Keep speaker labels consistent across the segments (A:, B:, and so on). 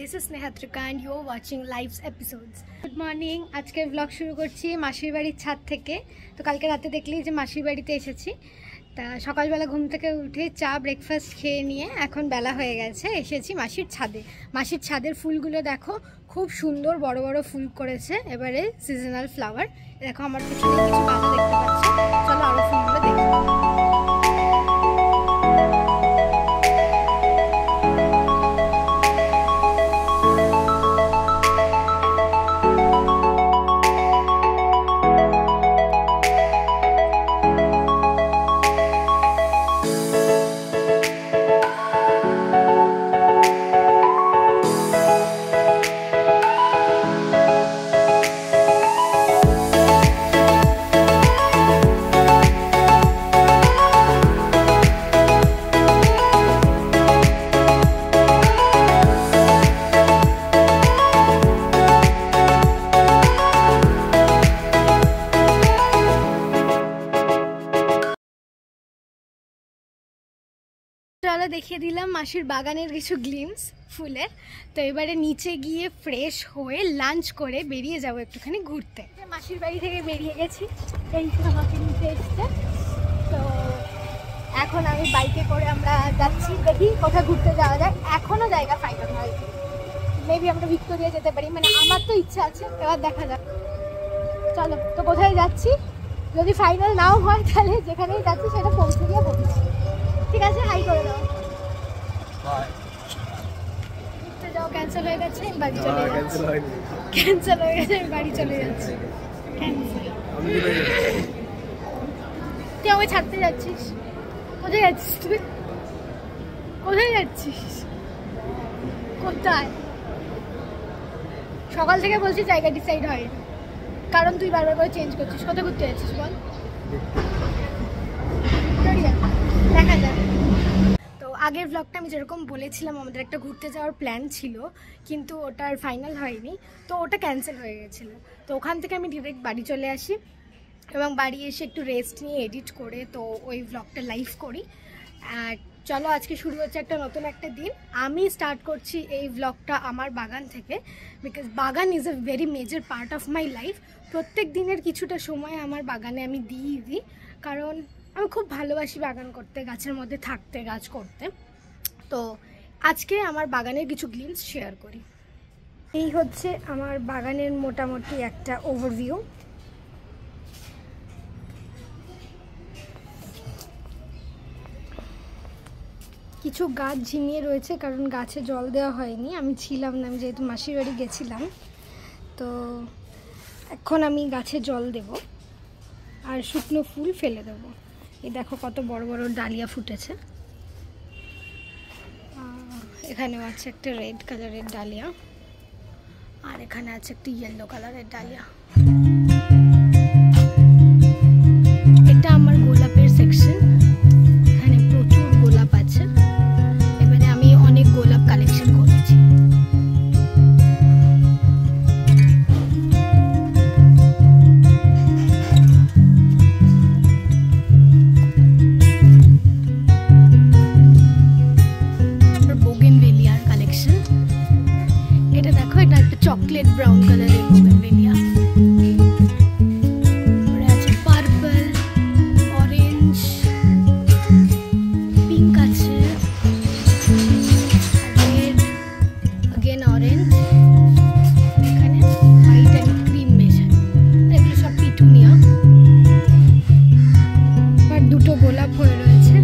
A: this is Nehatrika and you are watching Live's episodes. Good morning. আজকের blog শুরু করছি মাসির বাড়ির ছাদ থেকে। তো কালকে রাতে দেখলেই যে মাসির বাড়িতে এসেছি। তা সকালবেলা ঘুম থেকে উঠে চা ব্রেকফাস্ট খেয়ে নিয়ে এখন বেলা হয়ে গেছে, এসেছি মাসির ছাদে। মাসির ছাদের ফুলগুলো দেখো খুব সুন্দর বড় বড় ফুল করেছে, এবারে সিজনাল ফ্লাওয়ার। দেখো আমার পিছনে কিছু গাছ দেখতে পাচ্ছি, চলো আরো ফুলগুলো দেখি। চলো দেখিয়ে দিলাম মাসির বাগানের কিছু গ্লিমস ফুলের। তো এবারে নিচে গিয়ে ফ্রেশ হয়ে লাঞ্চ করে বেরিয়ে যাবো একটুখানি ঘুরতে। মাসির বাড়ি থেকে বেরিয়ে গেছি, এই আমাকে নিতে এসছে। তো এখন আমি বাইকে করে আমরা যাচ্ছি, দেখি কোথায় ঘুরতে যাওয়া যায়। এখনও জায়গা ফাইনাল হয়নি, মেবি আমরা ভিক্টোরিয়া যেতে পারি, মানে আমার তো ইচ্ছা আছে, এবার দেখা যাক। চলো তো কোথায় যাচ্ছি, যদি ফাইনাল নাও হয় তাহলে যেখানেই যাচ্ছি সেটা পৌঁছে গিয়ে বলছি। ঠিক আছে, হাই করে দাও। ঘুরতে যাও ক্যান্সেল হয়ে গেছে, বাড়ি চলে যাচ্ছি। ক্যান্সেল হয়ে গেছে, বাড়ি চলে যাচ্ছি। তুই আমাকে ছাড়তে যাচ্ছিস? কোথায় যাচ্ছিস তুই? কোথায় যাচ্ছিস? কোথায়? সকাল থেকে বলছি জায়গা ডিসাইড হয়, কারণ তুই বারবার করে চেঞ্জ করছিস। কোথায় ঘুরতে যাচ্ছিস বল? দেখা যাক। তো আগের ব্লগটা আমি যেরকম বলেছিলাম আমাদের একটা ঘুরতে যাওয়ার প্ল্যান ছিল, কিন্তু ওটার ফাইনাল হয়নি, তো ওটা ক্যান্সেল হয়ে গেছিলো। তো ওখান থেকে আমি ডিরেক্ট বাড়ি চলে আসি এবং বাড়ি এসে একটু রেস্ট নিয়ে এডিট করে তো ওই ব্লগটা লাইভ করি। চলো আজকে শুরু হচ্ছে একটা নতুন একটা দিন। আমি স্টার্ট করছি এই ব্লগটা আমার বাগান থেকে, বিকজ বাগান is a very major part of my life. প্রত্যেক দিনের কিছুটা সময় আমার বাগানে আমি দিই, কারণ আমি খুব ভালোবাসি বাগান করতে, গাছের মধ্যে থাকতে, গাছ করতে। তো আজকে আমার বাগানের কিছু গ্লিমস শেয়ার করি। এই হচ্ছে আমার বাগানের মোটামুটি একটা ওভারভিউ। কিছু গাছ ঝিমিয়ে রয়েছে কারণ গাছে জল দেওয়া হয়নি, আমি ছিলাম না, আমি যেহেতু মাসির বাড়ি গেছিলাম। তো এখন আমি গাছে জল দেব আর শুকনো ফুল ফেলে দেবো। এই দেখো কত বড় বড় ডালিয়া ফুটেছে। এখানেও আছে একটা রেড কালারের ডালিয়া, আর এখানে আছে একটা ইয়েলো কালারের ডালিয়া। এটা আমার গোলাপের সেকশন, এখানে প্রচুর গোলাপ আছে। এবারে আমি অনেক গোলাপ কালেকশন করেছি। চকলেট ব্রাউন কালারের বোগেনভেলিয়া, আছে পার্পল, অরেঞ্জ, পিঙ্ক আছে, রেড, अगेन অরেঞ্জ, এখানে হোয়াইট এন্ড ক্রিম মেশান। এগুলো সব পিটুনিয়া। আর দুটো গোলাপ হয়ে রয়েছে।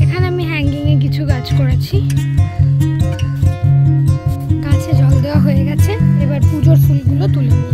A: এখানে আমি হ্যাঙ্গিং এ কিছু গাছ করেছি। হয়ে গেছে, এবার পুজোর ফুলগুলো তুলে নিই।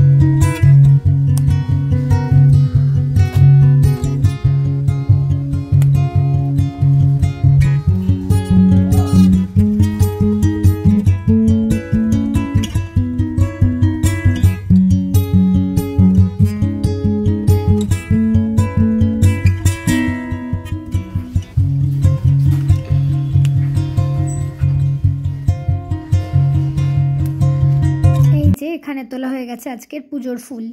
A: এখানে তোলা হয়ে গেছে আজকের পুজোর ফুল।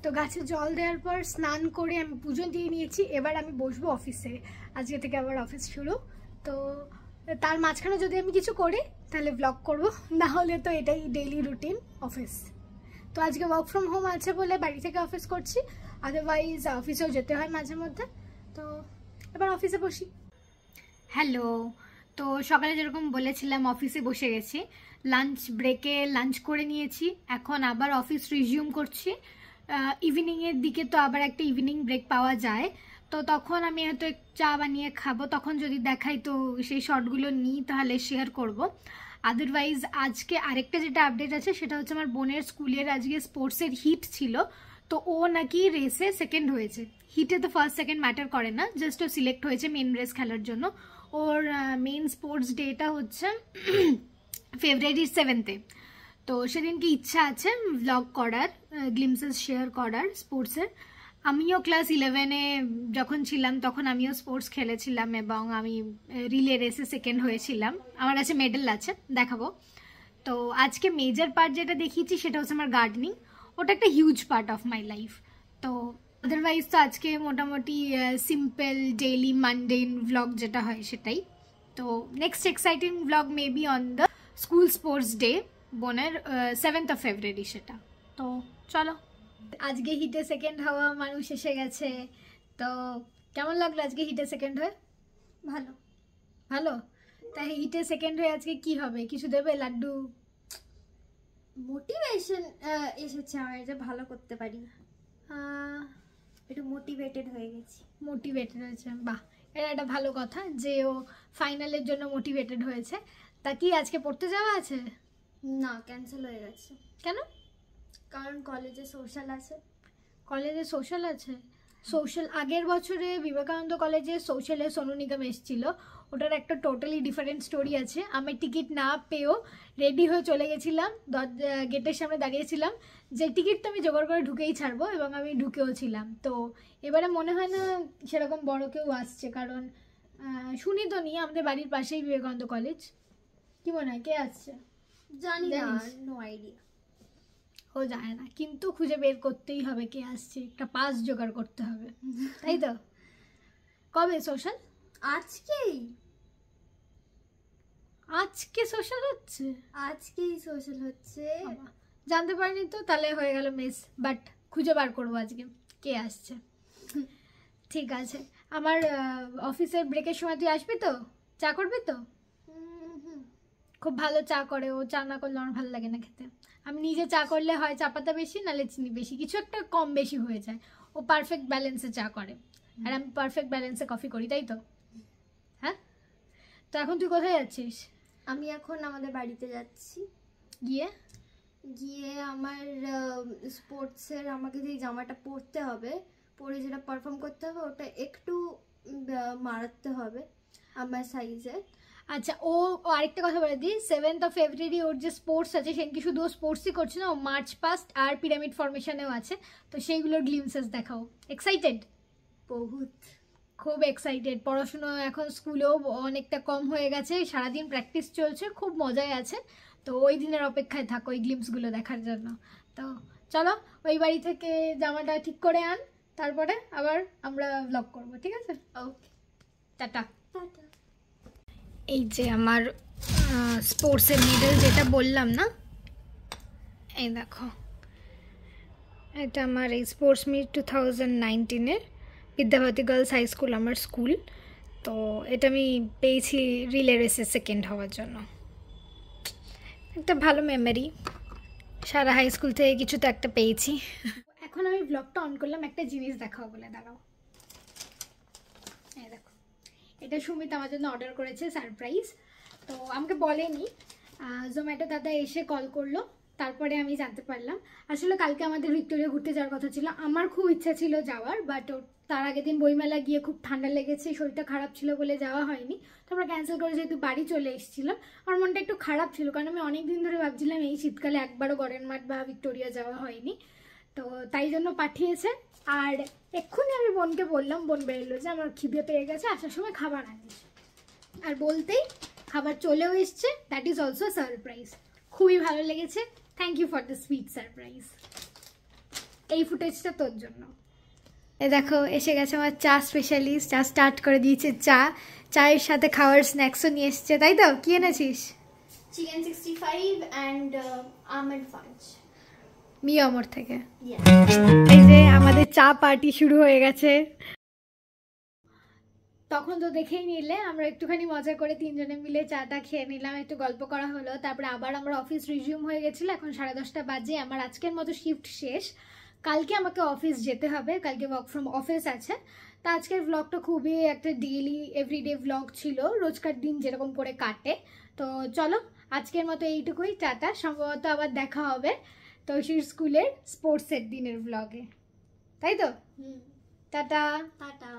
A: তো গাছে জল দেওয়ার পর স্নান করে আমি পুজো দিয়ে নিয়েছি। এবার আমি বসবো অফিসে, আজকে থেকে আবার অফিস শুরু। তো তার মাঝখানে যদি আমি কিছু করি তাহলে ব্লগ করব, না হলে তো এটাই ডেইলি রুটিন অফিস। তো আজকে ওয়ার্ক ফ্রম হোম আছে বলে বাড়ি থেকে অফিস করছি, আদারওয়াইজ অফিসেও যেতে হয় মাঝে মধ্যে। তো এবার অফিসে বসি। হ্যালো, তো সকালে যেরকম বলেছিলাম অফিসে বসে গেছি, লাঞ্চ ব্রেকে লাঞ্চ করে নিয়েছি, এখন আবার অফিস রিজিউম করছি। ইভিনিংয়ের দিকে তো আবার একটা ইভিনিং ব্রেক পাওয়া যায়, তো তখন আমি হয়তো চা বানিয়ে খাবো, তখন যদি দেখাই তো সেই শর্টগুলো নিই তাহলে শেয়ার করব। আদারওয়াইজ আজকে আরেকটা যেটা আপডেট আছে সেটা হচ্ছে আমার বোনের স্কুলের আজকে স্পোর্টসের হিট ছিল, তো ও নাকি রেসে সেকেন্ড হয়েছে। হিটে তো ফার্স্ট সেকেন্ড ম্যাটার করে না, জাস্ট ও সিলেক্ট হয়েছে মেন রেস খেলার জন্য। ওর মেন স্পোর্টস ডেটা হচ্ছে ফেব্রুয়ারি 7-এ। তো সেদিনকে ইচ্ছা আছে ভ্লগ করার, গ্লিমসেস শেয়ার করার স্পোর্টসের। আমিও ক্লাস 11-এ যখন ছিলাম তখন আমিও স্পোর্টস খেলেছিলাম এবং আমি রিলে রেসে সেকেন্ড হয়েছিলাম, আমার কাছে মেডেল আছে, দেখাবো। তো আজকে মেজর পার্ট যেটা দেখিয়েছি সেটা হচ্ছে আমার গার্ডেনিং, ওটা একটা huge part of my life. তো আদারওয়াইজ তো আজকে মোটামুটি সিম্পল ডেইলি মানডেইন ভ্লগ যেটা হয় সেটাই। তো next exciting vlog maybe on the school sports day, বোনের 7th of February সেটা। তো চলো, আজকে হিটে সেকেন্ড হওয়া মানুষ এসে গেছে। তো কেমন লাগলো আজকে হিটে সেকেন্ড হয়ে?
B: ভালো
A: ভালো। তাই হিটে সেকেন্ড হয়ে আজকে কি হবে, কিছু দেবে? লাড্ডু?
B: মোটিভেশন এসেছে আমার, যে ভালো করতে পারি, একটু মোটিভেটেড হয়ে গেছি।
A: মোটিভেটেড হয়েছে, বাহ, এটা একটা ভালো কথা যে ও ফাইনালের জন্য মোটিভেটেড হয়েছে। তা কি আজকে পড়তে যাওয়া আছে?
B: না, ক্যান্সেল হয়ে গেছে।
A: কেন?
B: কারণ কলেজে সোশ্যাল আছে।
A: কলেজে সোশ্যাল আছে? সোশ্যাল আগের বছরে বিবেকানন্দ কলেজে সোশ্যালে সোনু নিগম এসেছিল, ওটার একটা টোটালি ডিফারেন্ট স্টোরি আছে। আমি টিকিট না পেয়েও রেডি হয়ে চলে গেছিলাম, গেটের সামনে দাঁড়িয়েছিলাম যে টিকিট তো আমি জোগাড় করে ঢুকেই ছাড়বো, এবং আমি ঢুকেও ছিলাম। তো এবারে মনে হয় না সেরকম বড় কেউ আসছে, কারণ শুনি তো নিয়ে আমাদের বাড়ির পাশেই বিবেকানন্দ কলেজ। কি মনে হয় কে আসছে?
B: জানি না, নো আইডিয়া।
A: ও জানে না, কিন্তু খুঁজে বের করতেই হবে কে আসছে, একটা পাস জোগাড় করতে হবে, তাই তো? কবে সোশ্যাল?
B: আজকেই।
A: আজকে সোশ্যাল হচ্ছে?
B: আজকেই সোশ্যাল হচ্ছে।
A: জানতে পারিনি তো, তাহলে হয়ে গেল মিস, বাট খুঁজে বার করবো আজকে কে আসছে। ঠিক আছে, আমার অফিসের ব্রেকের সময় তুই আসবি তো? চা করবি তো? খুব ভালো চা করে ও, চা না করলে আমার ভালো লাগে না খেতে। আমি নিজে চা করলে হয় চা পাতা বেশি, নাহলে চিনি বেশি, কিছু একটা কম বেশি হয়ে যায়। ও পারফেক্ট ব্যালেন্সে চা করে, আর আমি পারফেক্ট ব্যালেন্সে কফি করি, তাই তো? হ্যাঁ, তো এখন তুই কোথায় যাচ্ছিস?
B: আমি এখন আমাদের বাড়িতে যাচ্ছি।
A: গিয়ে
B: গিয়ে আমার স্পোর্টসের আমাকে যে জামাটা পরতে হবে, পরে যেটা পারফর্ম করতে হবে, ওটা একটু মারাতে হবে আমার সাইজে।
A: আচ্ছা, ও আরেকটা কথা বলে দিই, 7th of February ওর যে স্পোর্টস আছে সেদিনকে শুধু ও স্পোর্টসই করছে না, ও মার্চ পাস্ট আর পিরামিড ফরমেশনেও আছে। তো সেইগুলোর গ্লিমসেস দেখাও। এক্সাইটেড?
B: বহুত,
A: খুব এক্সাইটেড। পড়াশুনো এখন স্কুলেও অনেকটা কম হয়ে গেছে, সারাদিন প্র্যাকটিস চলছে, খুব মজায় আছে। তো ওই দিনের অপেক্ষায় থাকো ওই গ্লিমসগুলো দেখার জন্য। তো চলো, ওই বাড়ি থেকে জামাটা ঠিক করে আন, তারপরে আবার আমরা ব্লগ করবো, ঠিক আছে?
B: ওকে,
A: টাটা।
B: টাটা।
A: এই যে আমার স্পোর্টসের মেডেল যেটা বললাম না, এই দেখো, এটা আমার এই স্পোর্টস মিট 2019-এর বিদ্যাভারতী গার্লস হাই স্কুল আমার স্কুল। তো এটা আমি পেয়েছি রিলে রেসে সেকেন্ড হওয়ার জন্য। একটা ভালো মেমোরি, সারা হাই স্কুল থেকে কিছু তো একটা পেয়েছি। এখন আমি ব্লগটা অন করলাম একটা জিনিস দেখাও বলে, দাঁড়াও। এই দেখো, এটা সুমিত আমার জন্য অর্ডার করেছে, সারপ্রাইজ। তো আমাকে বলেনি, জোম্যাটো দাদা এসে কল করলো, তারপরে আমি জানতে পারলাম। আসলে কালকে আমাদের ভিক্টোরিয়া ঘুরতে যাওয়ার কথা ছিল, আমার খুব ইচ্ছা ছিল যাওয়ার, বাট তার আগের দিন বইমেলা গিয়ে খুব ঠান্ডা লেগেছে, শরীরটা খারাপ ছিল বলে যাওয়া হয়নি। তো আমরা ক্যান্সেল করে যেহেতু বাড়ি চলে এসেছিলাম, আমার মনটা একটু খারাপ ছিল, কারণ আমি অনেক দিন ধরে ভাবছিলাম এই শীতকালে একবারও গড়েন মাঠ বা ভিক্টোরিয়া যাওয়া হয়নি। তো তাই জন্য পাঠিয়েছে। আর এক্ষুনি আমি বোনকে বললাম, বোন বেরোলো যে আমার খিদে পেয়ে গেছে, আসার সময় খাবার আনিস। আর বলতেই খাবার চলেও এসছে, দ্যাট ইজ অলসো সারপ্রাইজ। খুবই ভালো লেগেছে, thank you for the sweet surprise. এই ফুটেজটা তোর জন্য। এ দেখো এসে গেছে আমার চা স্পেশালিস্ট, চা স্টার্ট করে দিয়েছে। চায়ের সাথে খাওয়ার স্ন্যাক্সও নিয়ে এসছে, তাই তো? কি এনেছিস?
B: চিকেন 65 অ্যান্ড আমন্ড ফাঞ্চ
A: মিয়ামর থেকে। এই যে আমাদের চা পার্টি শুরু হয়ে গেছে। তখন তো দেখেই নিলে আমরা একটুখানি মজা করে তিনজনে মিলে চাটা খেয়ে নিলাম, একটু গল্প করা হলো, তারপরে আবার আমার অফিস রিজিউম হয়ে গেছিলো। এখন 10:30 বাজে, আমার আজকের মতো শিফট শেষ। কালকে আমাকে অফিস যেতে হবে, কালকে ওয়ার্ক ফ্রম অফিস আছে। তা আজকের ভ্লগটা খুবই একটা ডেইলি এভরিডে ভ্লগ ছিল, রোজকার দিন যেরকম করে কাটে। তো চলো আজকের মতো এইটুকুই, টাটা। সম্ভবত আবার দেখা হবে তৈশির স্কুলের স্পোর্টসের দিনের ভ্লগে, তাই তো? টাটা।
B: টাটা।